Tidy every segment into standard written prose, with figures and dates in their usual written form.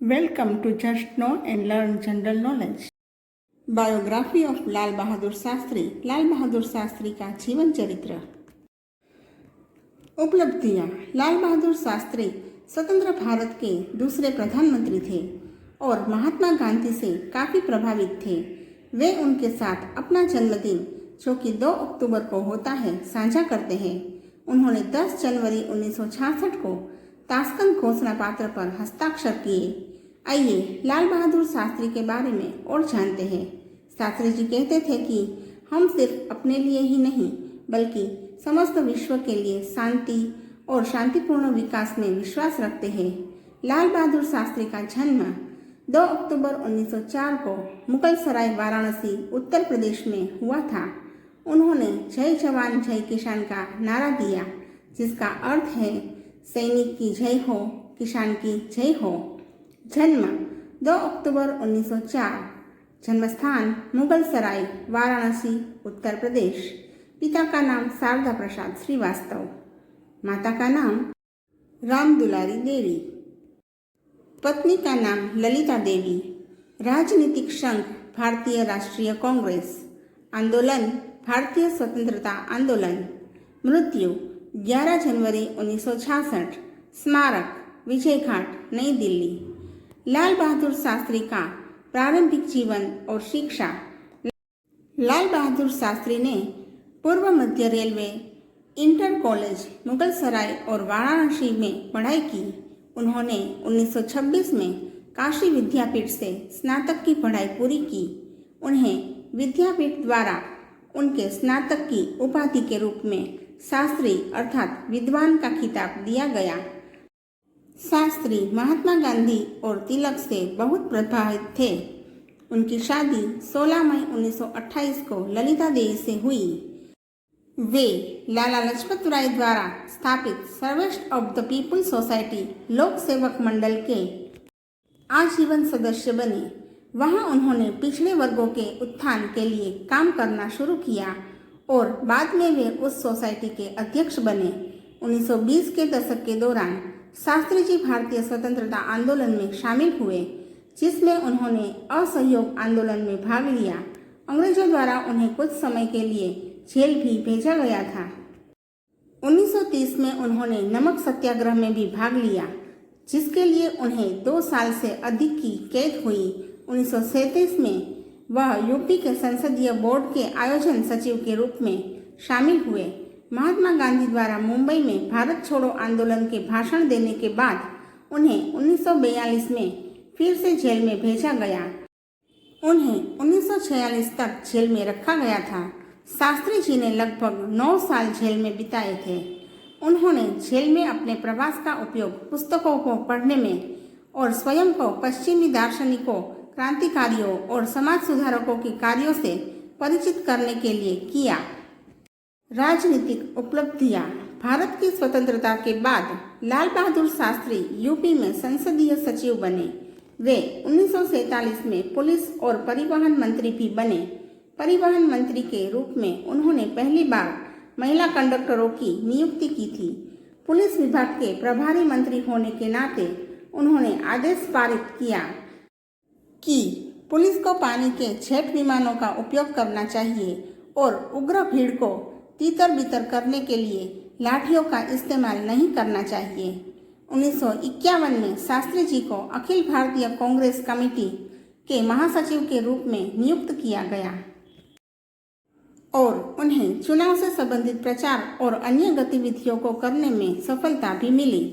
Welcome to Just Know and Learn General Knowledge. Biography of Lal Bahadur Shastri, Lal Bahadur Shastri का जीवन चरित्र। उपलब्धियां। लाल बहादुर शास्त्री स्वतंत्र भारत के दूसरे प्रधानमंत्री थे और महात्मा गांधी से काफ़ी प्रभावित थे। वे उनके साथ अपना जन्मदिन, जो कि 2 अक्टूबर को होता है, साझा करते हैं। उन्होंने 10 जनवरी 1966 को ताशकंद घोषणा पत्र पर हस्ताक्षर किए। आइए लाल बहादुर शास्त्री के बारे में और जानते हैं। शास्त्री जी कहते थे कि हम सिर्फ अपने लिए ही नहीं बल्कि समस्त विश्व के लिए शांति और शांतिपूर्ण विकास में विश्वास रखते हैं। लाल बहादुर शास्त्री का जन्म 2 अक्टूबर 1904 को मुगल सराय वाराणसी उत्तर प्रदेश में हुआ था। उन्होंने जय जवान जय किसान का नारा दिया, जिसका अर्थ है सैनिक की जय हो, किसान की जय हो। जन्म 2 अक्टूबर 1904। जन्मस्थान मुगल सराय वाराणसी उत्तर प्रदेश। पिता का नाम शारदा प्रसाद श्रीवास्तव, माता का नाम राम दुलारी देवी, पत्नी का नाम ललिता देवी। राजनीतिक संघ भारतीय राष्ट्रीय कांग्रेस, आंदोलन भारतीय स्वतंत्रता आंदोलन। मृत्यु 11 जनवरी 1966। स्मारक विजय घाट, नई दिल्ली। लाल बहादुर शास्त्री का प्रारंभिक जीवन और शिक्षा। लाल बहादुर शास्त्री ने पूर्व मध्य रेलवे, इंटर कॉलेज मुगल सराय और वाराणसी में पढ़ाई की। उन्होंने 1926 में काशी विद्यापीठ से स्नातक की पढ़ाई पूरी की। उन्हें विद्यापीठ द्वारा उनके स्नातक की उपाधि के रूप में शास्त्री अर्थात विद्वान का खिताब दिया गया। शास्त्री महात्मा गांधी और तिलक से बहुत प्रभावित थे। उनकी शादी 16 मई 1928 को ललिता देवी से हुई। वे लाला लाजपत राय द्वारा स्थापित सर्वेस्ट ऑफ द पीपुल सोसाइटी लोक सेवक मंडल के आजीवन सदस्य बने। वहां उन्होंने पिछड़े वर्गों के उत्थान के लिए काम करना शुरू किया और बाद में वे उस सोसाइटी के अध्यक्ष बने। 1920 के दशक के दौरान शास्त्री जी भारतीय स्वतंत्रता आंदोलन में शामिल हुए, जिसमें उन्होंने असहयोग आंदोलन में भाग लिया। अंग्रेजों द्वारा उन्हें कुछ समय के लिए जेल भी भेजा गया था। 1930 में उन्होंने नमक सत्याग्रह में भी भाग लिया, जिसके लिए उन्हें 2 साल से अधिक की कैद हुई। 1937 में वह यूपी के संसदीय बोर्ड के आयोजन सचिव के रूप में शामिल हुए। महात्मा गांधी द्वारा मुंबई में भारत छोड़ो आंदोलन के भाषण देने के बाद उन्हें 1942 में फिर से जेल में भेजा गया। उन्हें 1946 तक जेल में रखा गया था। शास्त्री जी ने लगभग 9 साल जेल में बिताए थे। उन्होंने जेल में अपने प्रवास का उपयोग पुस्तकों को पढ़ने में और स्वयं को पश्चिमी दार्शनिकों, क्रांतिकारियों और समाज सुधारकों के कार्यों से परिचित करने के लिए किया। राजनीतिक उपलब्धियां। भारत की स्वतंत्रता के बाद लाल बहादुर शास्त्री यूपी में संसदीय सचिव बने। वे 1947 में पुलिस और परिवहन मंत्री भी बने। परिवहन मंत्री के रूप में उन्होंने पहली बार महिला कंडक्टरों की नियुक्ति की थी। पुलिस विभाग के प्रभारी मंत्री होने के नाते उन्होंने आदेश पारित किया कि पुलिस को पानी के जेट विमानों का उपयोग करना चाहिए और उग्र भीड़ को तीतर बितर करने के लिए लाठियों का इस्तेमाल नहीं करना चाहिए। 1951 में शास्त्री जी को अखिल भारतीय कांग्रेस कमेटी के महासचिव के रूप में नियुक्त किया गया और उन्हें चुनाव से संबंधित प्रचार और अन्य गतिविधियों को करने में सफलता भी मिली।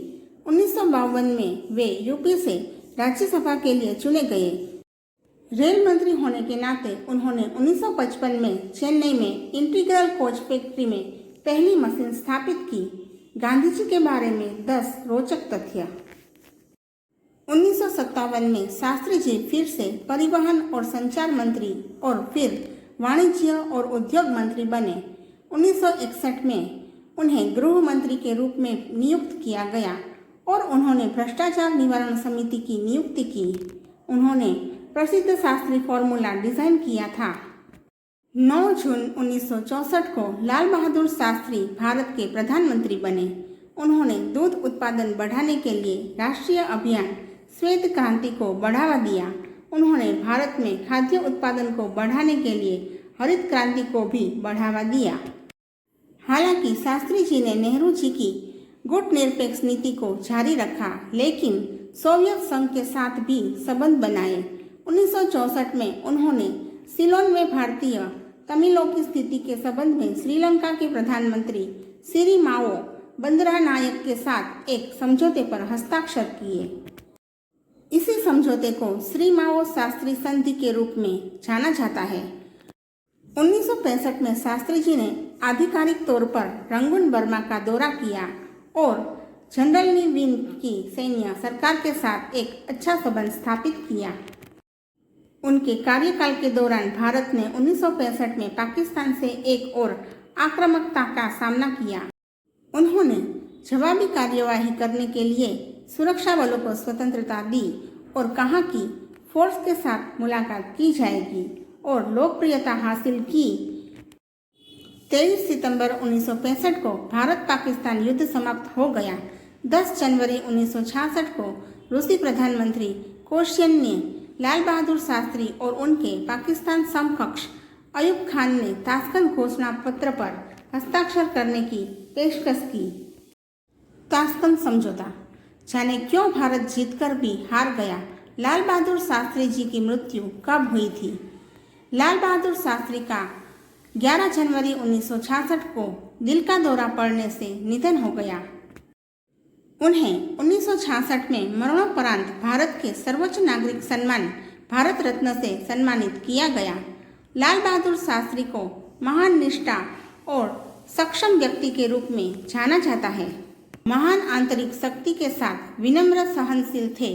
1952 में वे यूपी से राज्यसभा के लिए चुने गए। रेल मंत्री होने के नाते उन्होंने 1955 में चेन्नई में इंटीग्रल कोच फैक्ट्री में पहली मशीन स्थापित की। गांधी जी के बारे में 10 रोचक तथ्य। 1957 में शास्त्री जी फिर से परिवहन और संचार मंत्री और फिर वाणिज्य और उद्योग मंत्री बने। 1961 में उन्हें गृह मंत्री के रूप में नियुक्त किया गया और उन्होंने भ्रष्टाचार निवारण समिति की नियुक्ति की। उन्होंने प्रसिद्ध शास्त्री फॉर्मूला डिजाइन किया था। 9 जून 1964 को लाल बहादुर शास्त्री भारत के प्रधानमंत्री बने। उन्होंने दूध उत्पादन बढ़ाने के लिए राष्ट्रीय अभियान श्वेत क्रांति को बढ़ावा दिया। उन्होंने भारत में खाद्य उत्पादन को बढ़ाने के लिए हरित क्रांति को भी बढ़ावा दिया। हालांकि शास्त्री जी ने नेहरू जी की गुटनिरपेक्ष नीति को जारी रखा, लेकिन सोवियत संघ के साथ भी संबंध बनाए। 1964 में उन्होंने सिलोन में भारतीय तमिलों की स्थिति के संबंध में श्रीलंका के प्रधानमंत्री सिरिमाओ बंदरानायक के साथ एक समझौते पर हस्ताक्षर किए। इसी समझौते को श्रीमाओ शास्त्री संधि के रूप में जाना जाता है। 1965 में शास्त्री जी ने आधिकारिक तौर पर रंगून बर्मा का दौरा किया और जनरल ली विन की सैन्य सरकार के साथ एक अच्छा संबंध स्थापित किया। उनके कार्यकाल के दौरान भारत ने 1965 में पाकिस्तान से एक और आक्रामकता का सामना किया। उन्होंने जवाबी कार्यवाही करने के लिए सुरक्षा बलों को स्वतंत्रता दी और कहा कि फोर्स के साथ मुलाकात की जाएगी और लोकप्रियता हासिल की। 23 सितंबर 1965 को भारत पाकिस्तान युद्ध समाप्त हो गया। 10 जनवरी 1966 को रूसी प्रधानमंत्री कोश्यिन ने लाल बहादुर शास्त्री और उनके पाकिस्तान समकक्ष अयूब खान ने ताशकंद घोषणा पत्र पर हस्ताक्षर करने की पेशकश की। ताशकंद समझौता। जाने क्यों भारत जीतकर भी हार गया। लाल बहादुर शास्त्री जी की मृत्यु कब हुई थी? लाल बहादुर शास्त्री का 11 जनवरी 1966 को दिल का दौरा पड़ने से निधन हो गया। उन्हें 1966 में मरणोपरांत भारत के सर्वोच्च नागरिक सम्मान भारत रत्न से सम्मानित किया गया। लाल बहादुर शास्त्री को महान निष्ठा और सक्षम व्यक्ति के रूप में जाना जाता है। महान आंतरिक शक्ति के साथ विनम्र सहनशील थे,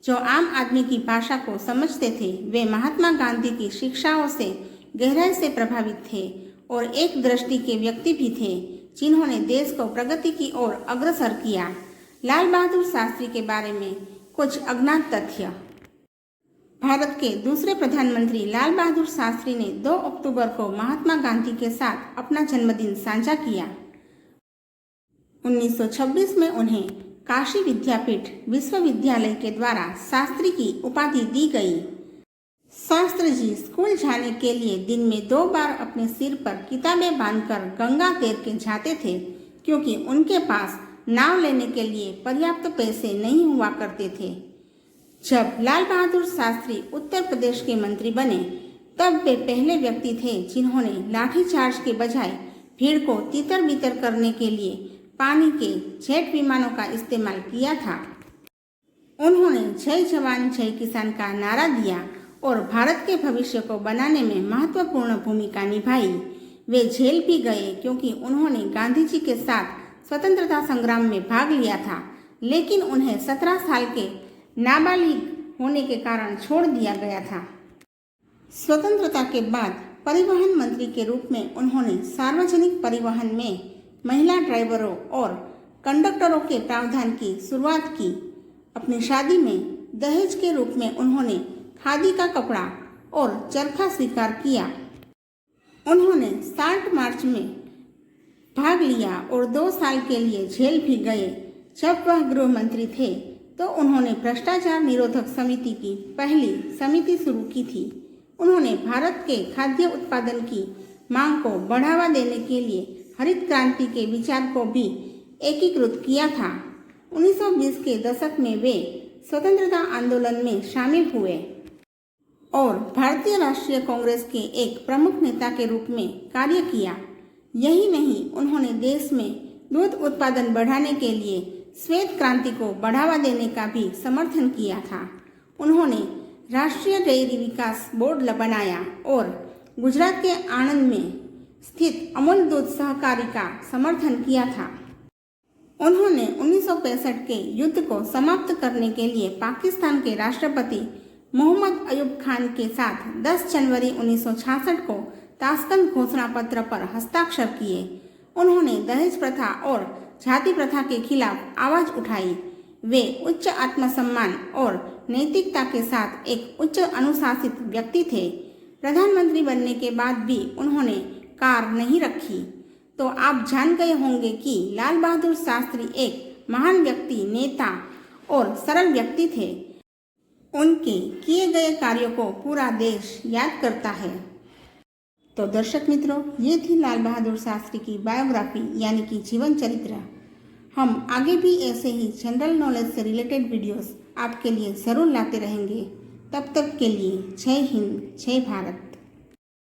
जो आम आदमी की भाषा को समझते थे। वे महात्मा गांधी की शिक्षाओं से गहराई से प्रभावित थे और एक दृष्टि के व्यक्ति भी थे, जिन्होंने देश को प्रगति की ओर अग्रसर किया। लाल बहादुर शास्त्री के बारे में कुछ अज्ञात तथ्य। भारत के दूसरे प्रधानमंत्री लाल बहादुर शास्त्री ने 2 अक्टूबर को महात्मा गांधी के साथ अपना जन्मदिन साझा किया। 1926 में उन्हें काशी विद्यापीठ विश्वविद्यालय के द्वारा शास्त्री की उपाधि दी गई। शास्त्री जी स्कूल जाने के लिए दिन में 2 बार अपने सिर पर किताबें बांधकर गंगा तैर के जाते थे, क्योंकि उनके पास नाव लेने के लिए पर्याप्त पैसे नहीं हुआ करते थे। जब लाल बहादुर शास्त्री उत्तर प्रदेश के मंत्री बने, तब वे पहले व्यक्ति थे जिन्होंने लाठीचार्ज के बजाय भीड़ को तितर बितर करने के लिए पानी के जेट विमानों का इस्तेमाल किया था। उन्होंने जय जवान जय किसान का नारा दिया और भारत के भविष्य को बनाने में महत्वपूर्ण भूमिका निभाई। वे जेल भी गए क्योंकि उन्होंने गांधी जी के साथ स्वतंत्रता संग्राम में भाग लिया था, लेकिन उन्हें 17 साल के नाबालिग होने के कारण छोड़ दिया गया था। स्वतंत्रता के बाद परिवहन मंत्री के रूप में उन्होंने सार्वजनिक परिवहन में महिला ड्राइवरों और कंडक्टरों के प्रावधान की शुरुआत की। अपनी शादी में दहेज के रूप में उन्होंने खादी का कपड़ा और चरखा स्वीकार किया। उन्होंने 60 मार्च में भाग लिया और 2 साल के लिए जेल भी गए। जब वह गृह मंत्री थे तो उन्होंने भ्रष्टाचार निरोधक समिति की पहली समिति शुरू की थी। उन्होंने भारत के खाद्य उत्पादन की मांग को बढ़ावा देने के लिए हरित क्रांति के विचार को भी एकीकृत किया था। 1920 के दशक में वे स्वतंत्रता आंदोलन में शामिल हुए और भारतीय राष्ट्रीय कांग्रेस के एक प्रमुख नेता के रूप में कार्य किया। यही नहीं, उन्होंने देश में दूध उत्पादन बढ़ाने के लिए श्वेत क्रांति को बढ़ावा देने का भी समर्थन किया था। उन्होंने राष्ट्रीय डेयरी विकास बोर्ड बनाया और गुजरात के आणंद में स्थित अमूल दूध सहकारी का समर्थन किया था। उन्होंने 1965 के युद्ध को समाप्त करने के लिए पाकिस्तान के राष्ट्रपति मोहम्मद अयूब खान के साथ 10 जनवरी 1966 को ताशकंद घोषणा पत्र पर हस्ताक्षर किए। उन्होंने दहेज प्रथा और जाति प्रथा के खिलाफ आवाज उठाई। वे उच्च आत्मसम्मान और नैतिकता के साथ एक उच्च अनुशासित व्यक्ति थे। प्रधानमंत्री बनने के बाद भी उन्होंने कार नहीं रखी। तो आप जान गए होंगे कि लाल बहादुर शास्त्री एक महान व्यक्ति, नेता और सरल व्यक्ति थे। उनके किए गए कार्यों को पूरा देश याद करता है। तो दर्शक मित्रों, ये थी लाल बहादुर शास्त्री की बायोग्राफी यानी कि जीवन चरित्र। हम आगे भी ऐसे ही जनरल नॉलेज से रिलेटेड वीडियोस आपके लिए ज़रूर लाते रहेंगे। तब तक के लिए जय हिंद, जय भारत।